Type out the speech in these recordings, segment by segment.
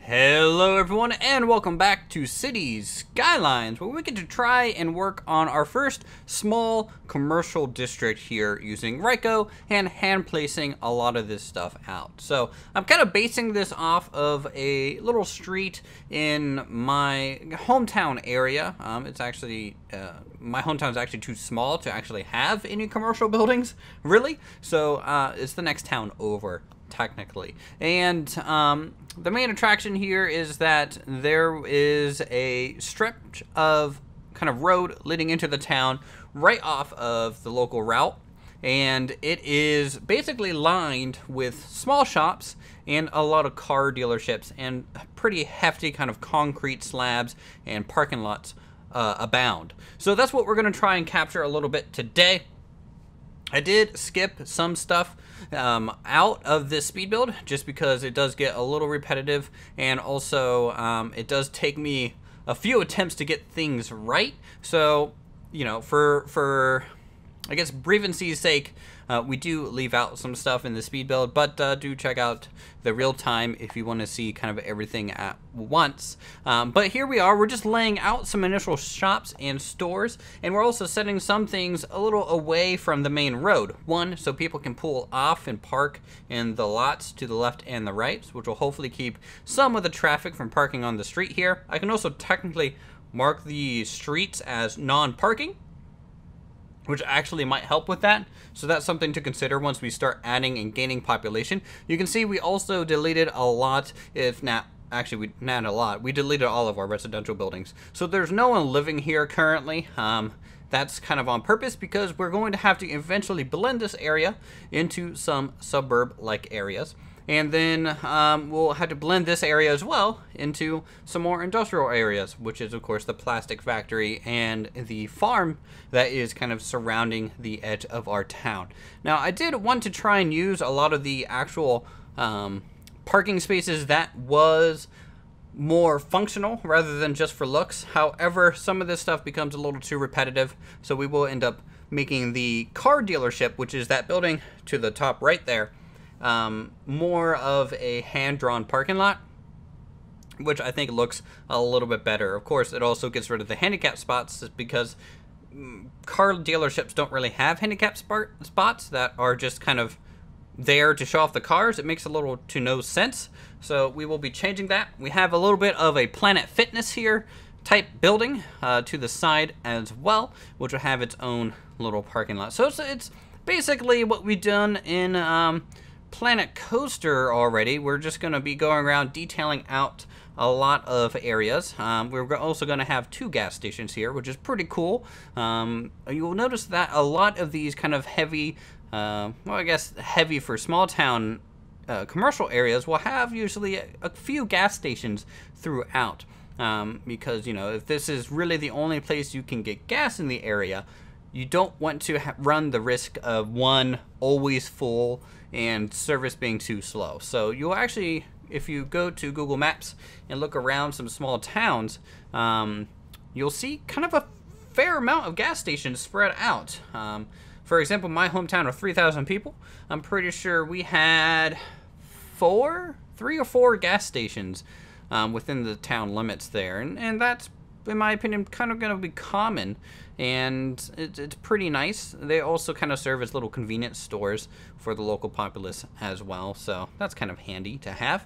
Hello everyone and welcome back to Cities Skylines, where we get to try and work on our first small commercial district here using Ryko and hand placing a lot of this stuff out. So I'm kind of basing this off of a little street in my hometown area. It's actually, my hometown is actually too small to actually have any commercial buildings, really. So it's the next town over, technically. And the main attraction here is that there is a strip of kind of road leading into the town right off of the local route, and it is basically lined with small shops and a lot of car dealerships and pretty hefty kind of concrete slabs and parking lots abound. So that's what we're going to try and capture a little bit today. I did skip some stuff out of this speed build just because it does get a little repetitive, and also it does take me a few attempts to get things right. So, you know, for I guess brevity's sake, we do leave out some stuff in the speed build, but do check out the real time if you want to see kind of everything at once. But here we are, we're just laying out some initial shops and stores, and we're also setting some things a little away from the main road. One, so people can pull off and park in the lots to the left and the right, which will hopefully keep some of the traffic from parking on the street here. I can also technically mark the streets as non-parking, which actually might help with that. So that's something to consider once we start adding and gaining population. You can see we also deleted a lot, if not, actually not a lot, we deleted all of our residential buildings. So there's no one living here currently. That's kind of on purpose because we're going to have to eventually blend this area into some suburb-like areas. And then we'll have to blend this area as well into some more industrial areas, which is, of course, the plastic factory and the farm that is kind of surrounding the edge of our town. Now, I did want to try and use a lot of the actual parking spaces that was more functional rather than just for looks. However, some of this stuff becomes a little too repetitive, so we will end up making the car dealership, which is that building to the top right there, more of a hand-drawn parking lot, which I think looks a little bit better. Of course, it also gets rid of the handicap spots because car dealerships don't really have handicap spots that are just kind of there to show off the cars. It makes a little to no sense. So we will be changing that. We have a little bit of a Planet Fitness here type building to the side as well, which will have its own little parking lot. So it's basically what we've done in Planet Coaster already. We're just going to be going around detailing out a lot of areas. We're also going to have 2 gas stations here, which is pretty cool. You will notice that a lot of these kind of heavy, well, I guess heavy for small town commercial areas will have usually a few gas stations throughout. Because, you know, if this is really the only place you can get gas in the area, you don't want to run the risk of one always full and service being too slow. So you'll actually, if you go to Google Maps and look around some small towns, you'll see kind of a fair amount of gas stations spread out. For example, my hometown of 3,000 people, I'm pretty sure we had 3 or 4 gas stations within the town limits there. And that's, in my opinion, kind of going to be common, and it's pretty nice. They also kind of serve as little convenience stores for the local populace as well, so that's kind of handy to have.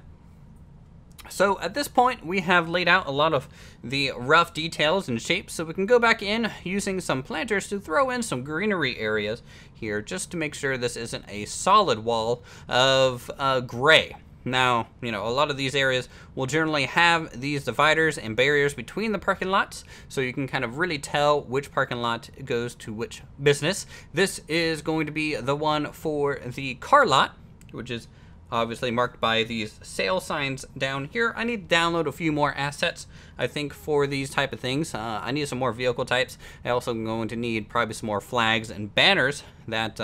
So at this point, we have laid out a lot of the rough details and shapes, so we can go back in using some planters to throw in some greenery areas here, just to make sure this isn't a solid wall of gray. Now, you know, a lot of these areas will generally have these dividers and barriers between the parking lots, so you can kind of really tell which parking lot goes to which business. This is going to be the one for the car lot, which is obviously marked by these sale signs down here. I need to download a few more assets, I think, for these type of things. I need some more vehicle types. I also am going to need probably some more flags and banners that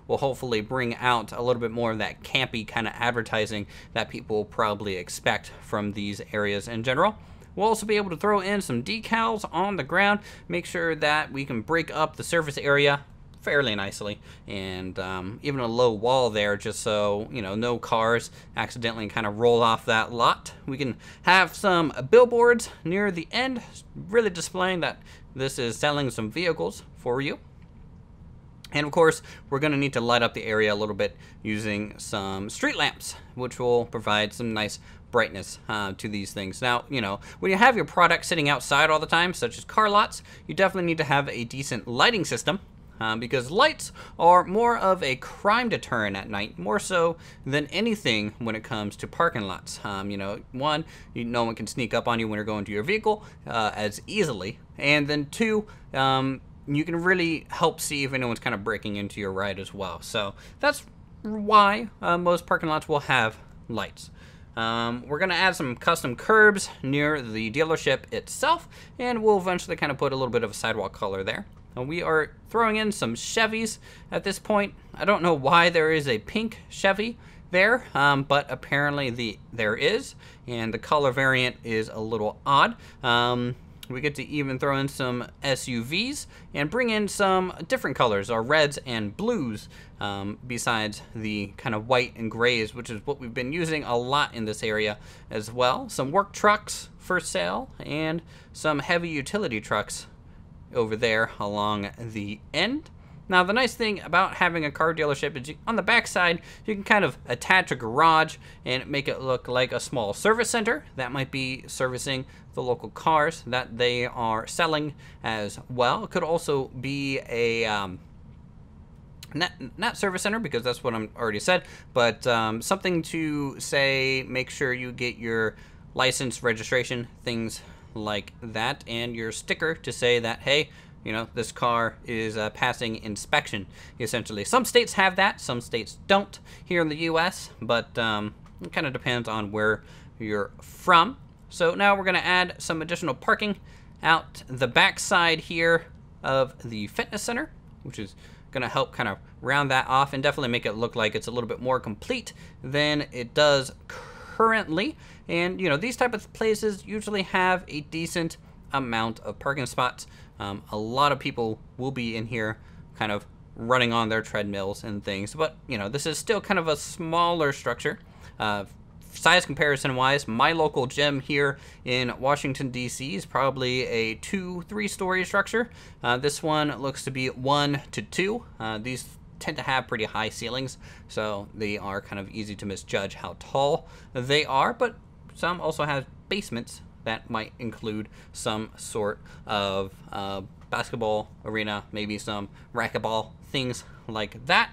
will hopefully bring out a little bit more of that campy kind of advertising that people probably expect from these areas in general. We'll also be able to throw in some decals on the ground, make sure that we can break up the surface area fairly nicely, and even a low wall there just so, you know, no cars accidentally kind of roll off that lot. We can have some billboards near the end, really displaying that this is selling some vehicles for you. And of course, we're going to need to light up the area a little bit using some street lamps, which will provide some nice brightness to these things. Now, you know, when you have your product sitting outside all the time, such as car lots, you definitely need to have a decent lighting system, because lights are more of a crime deterrent at night, more so than anything when it comes to parking lots. You know, one, no one can sneak up on you when you're going to your vehicle as easily, and then two, you can really help see if anyone's kind of breaking into your ride as well. So that's why most parking lots will have lights. We're going to add some custom curbs near the dealership itself, and we'll eventually kind of put a little bit of a sidewalk color there. We are throwing in some Chevys at this point. I don't know why there is a pink Chevy there, but apparently there is, and the color variant is a little odd. We get to even throw in some SUVs and bring in some different colors, our reds and blues, besides the kind of white and grays, which is what we've been using a lot in this area as well. Some work trucks for sale and some heavy utility trucks over there along the end. Now, the nice thing about having a car dealership is on the back side, you can kind of attach a garage and make it look like a small service center that might be servicing the local cars that they are selling as well. It could also be a not service center, because that's what I'm already said, but something to say, make sure you get your license, registration, things like that, and your sticker to say that, hey, you know, this car is passing inspection, essentially. Some states have that, some states don't here in the U.S., but it kind of depends on where you're from. So now we're going to add some additional parking out the back side here of the fitness center, which is going to help kind of round that off and definitely make it look like it's a little bit more complete than it does currently. And, you know, these type of places usually have a decent amount of parking spots. A lot of people will be in here kind of running on their treadmills and things, but, you know, this is still kind of a smaller structure. Size comparison wise, my local gym here in Washington, D.C. is probably a 2-3 story structure. This one looks to be 1 to 2. These tend to have pretty high ceilings, so they are kind of easy to misjudge how tall they are, but some also have basements that might include some sort of basketball arena, maybe some racquetball, things like that.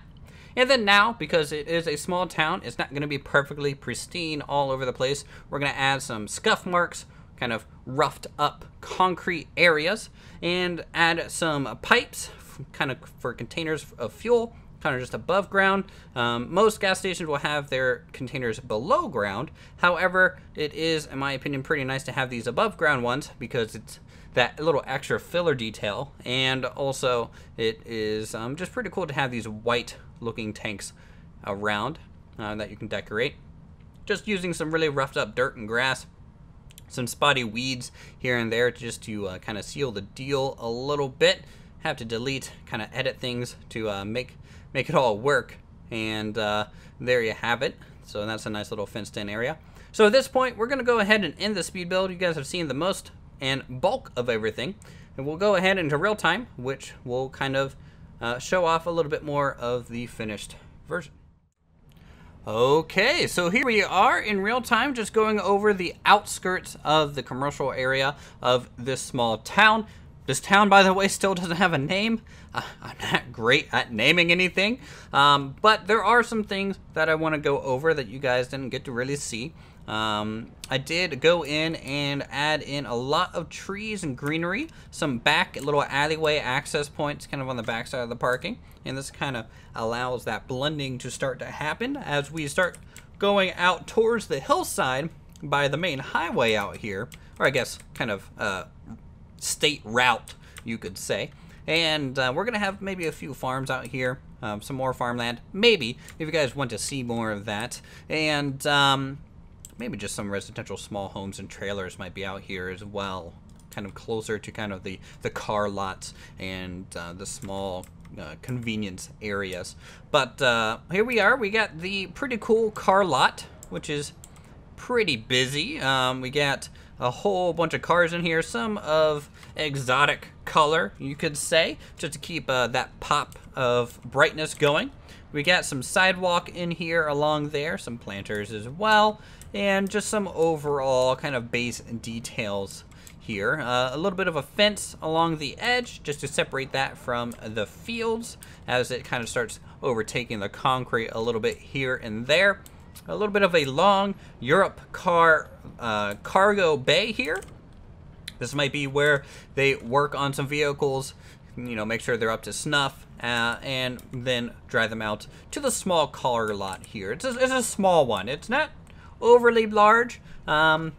And then now, because it is a small town, it's not going to be perfectly pristine all over the place. We're going to add some scuff marks, kind of roughed up concrete areas, and add some pipes kind of for containers of fuel, kind of just above ground. Most gas stations will have their containers below ground. However, it is, in my opinion, pretty nice to have these above ground ones because it's that little extra filler detail, and also it is just pretty cool to have these white looking tanks around that you can decorate. Just using some really roughed up dirt and grass, some spotty weeds here and there just to kind of seal the deal a little bit. Have to delete, kind of edit things to make it all work, and there you have it. So that's a nice little fenced in area. So at this point, we're going to go ahead and end the speed build. You guys have seen the most and bulk of everything, and we'll go ahead into real time, which will kind of show off a little bit more of the finished version. Okay, so here we are in real time, just going over the outskirts of the commercial area of this small town. This town, by the way, still doesn't have a name. I'm not great at naming anything, but there are some things that I want to go over that you guys didn't get to really see. I did go in and add in a lot of trees and greenery, some back little alleyway access points kind of on the back side of the parking, and this kind of allows that blending to start to happen as we start going out towards the hillside by the main highway out here, or I guess kind of state route, you could say. And we're gonna have maybe a few farms out here, some more farmland, maybe if you guys want to see more of that, and maybe just some residential small homes and trailers might be out here as well, kind of closer to kind of the car lots and the small convenience areas. But here we are. We got the pretty cool car lot, which is pretty busy. We got a whole bunch of cars in here, some of exotic color, you could say, just to keep that pop of brightness going. We got some sidewalk in here along there, some planters as well, and just some overall kind of base details here. A little bit of a fence along the edge just to separate that from the fields as it kind of starts overtaking the concrete a little bit here and there. A little bit of a long Europe car cargo bay here. This might be where they work on some vehicles, you know, make sure they're up to snuff, and then drive them out to the small car lot here. It's a small one. It's not overly large, but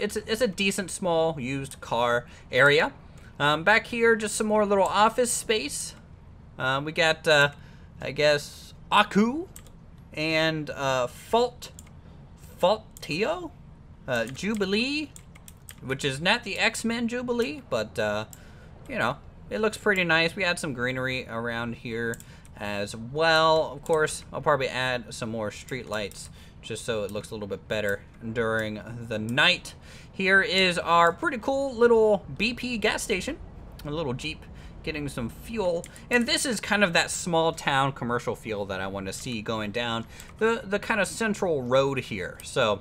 it's a decent small used car area. Back here, just some more little office space. We got, I guess, Aku and Faultio, Jubilee, which is not the X-Men Jubilee, but you know, it looks pretty nice. We had some greenery around here as well. Of course, I'll probably add some more street lights just so it looks a little bit better during the night. Here is our pretty cool little BP gas station, a little Jeep getting some fuel, and this is kind of that small town commercial feel that I want to see going down the kind of central road here. So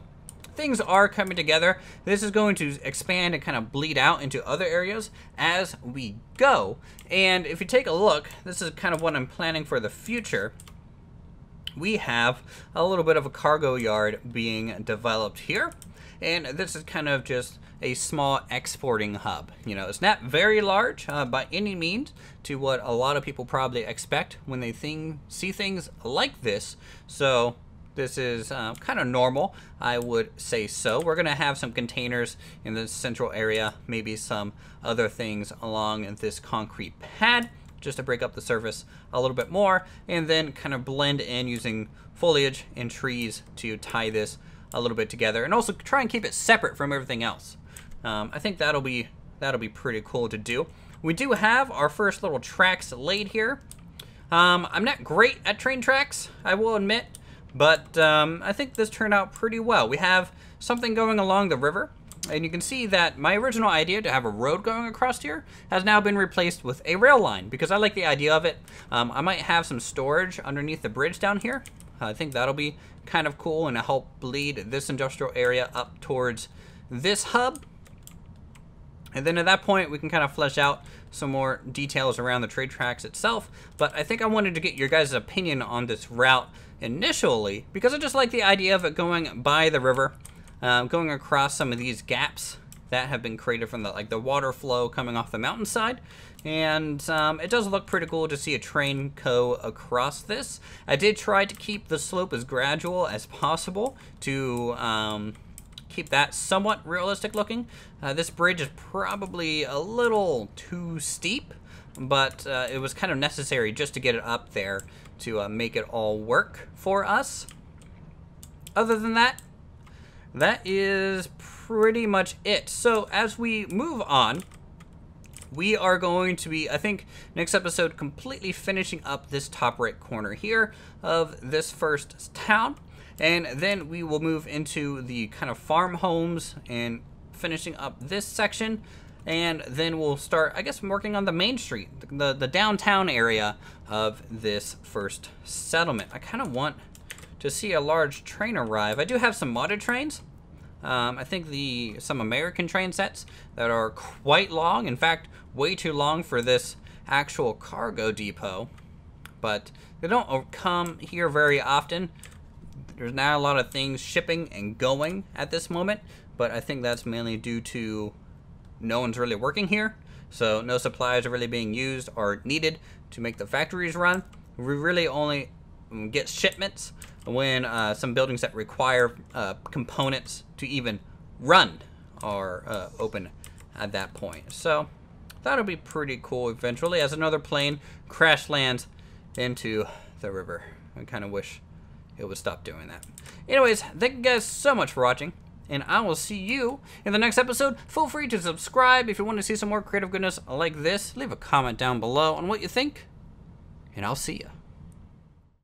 things are coming together. This is going to expand and kind of bleed out into other areas as we go. And if you take a look, this is kind of what I'm planning for the future. We have a little bit of a cargo yard being developed here, and this is kind of just a small exporting hub. You know, it's not very large by any means to what a lot of people probably expect when they see things like this. So this is kind of normal, I would say so. We're gonna have some containers in the central area, maybe some other things along this concrete pad, just to break up the surface a little bit more, and then kind of blend in using foliage and trees to tie this a little bit together, and also try and keep it separate from everything else. I think that'll be pretty cool to do. We do have our first little tracks laid here. I'm not great at train tracks, I will admit, but I think this turned out pretty well. We have something going along the river, and you can see that my original idea to have a road going across here has now been replaced with a rail line, because I like the idea of it. I might have some storage underneath the bridge down here. I think that'll be kind of cool and help bleed this industrial area up towards this hub. And then at that point, we can kind of flesh out some more details around the trade tracks itself. But I think I wanted to get your guys' opinion on this route initially, because I just like the idea of it going by the river, going across some of these gaps that have been created from the water flow coming off the mountainside. And it does look pretty cool to see a train go across this. I did try to keep the slope as gradual as possible to keep that somewhat realistic looking. This bridge is probably a little too steep, but it was kind of necessary just to get it up there to make it all work for us. Other than that, that is pretty much it. So as we move on, we are going to be, I think, next episode completely finishing up this top right corner here of this first town. And then we will move into the kind of farm homes and finishing up this section. And then we'll start, I guess, working on the main street, the downtown area of this first settlement. I kind of want to see a large train arrive. I do have some modded trains. I think some American train sets that are quite long, in fact, way too long for this actual cargo depot. But they don't come here very often. There's not a lot of things shipping and going at this moment, but I think that's mainly due to no one's really working here. So no supplies are really being used or needed to make the factories run. We really only get shipments when some buildings that require components to even run are open at that point. So that'll be pretty cool eventually as another plane crash lands into the river. I kind of wish it would stop doing that. Anyways, thank you guys so much for watching, and I will see you in the next episode. Feel free to subscribe if you want to see some more creative goodness like this. Leave a comment down below on what you think, and I'll see ya.